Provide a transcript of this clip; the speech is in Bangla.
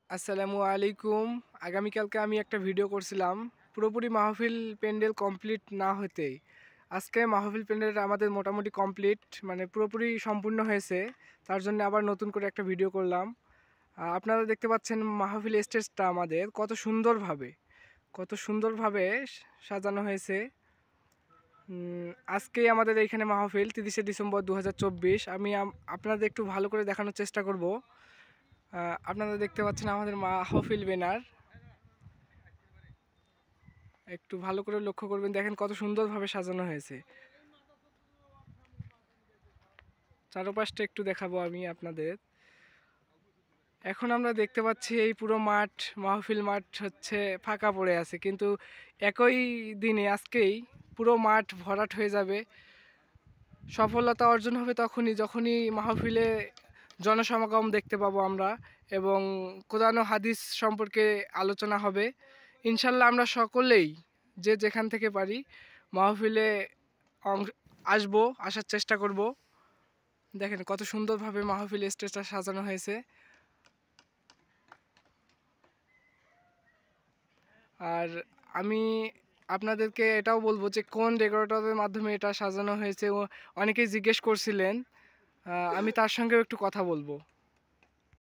আসসালামু আলাইকুম। আগামীকালকে আমি একটা ভিডিও করছিলাম পুরোপুরি মাহফিল প্যান্ডেল কমপ্লিট না হতেই। আজকে মাহফিল প্যান্ডেল আমাদের মোটামুটি কমপ্লিট, মানে পুরোপুরি সম্পূর্ণ হয়েছে। তার জন্য আবার নতুন করে একটা ভিডিও করলাম। আপনারা দেখতে পাচ্ছেন মাহফিল স্টেজটা আমাদের কত সুন্দরভাবে সাজানো হয়েছে। আজকেই আমাদের এইখানে মাহফিল 30শে ডিসেম্বর 2024। আমি আপনাদের একটু ভালো করে দেখানোর চেষ্টা করব। আপনারা দেখতে পাচ্ছেন আমাদের মাহফিল ব্যানার, একটু ভালো করে লক্ষ্য করবেন, দেখেন কত সুন্দরভাবে সাজানো হয়েছে। চারপাশটা একটু দেখাবো আমি আপনাদের। এখন আমরা দেখতে পাচ্ছি এই পুরো মাহফিল মাঠ হচ্ছে ফাঁকা পড়ে আছে, কিন্তু একই দিনে আজকেই পুরো মাঠ ভরাট হয়ে যাবে। সফলতা অর্জন হবে যখনই মাহফিলে জনসমাগম দেখতে পাবো আমরা, এবং কোরআন ও হাদিস সম্পর্কে আলোচনা হবে। ইনশাল্লাহ আমরা সকলেই যে যেখান থেকে পারি মাহফিলে আসার চেষ্টা করব। দেখেন কত সুন্দরভাবে মাহফিল স্টেজটা সাজানো হয়েছে। আর আমি আপনাদেরকে এটাও বলবো যে কোন ডেকোরেটরের মাধ্যমে এটা সাজানো হয়েছে, ও অনেকেই জিজ্ঞেস করছিলেন। আমি তার সঙ্গেও একটু কথা বলবো।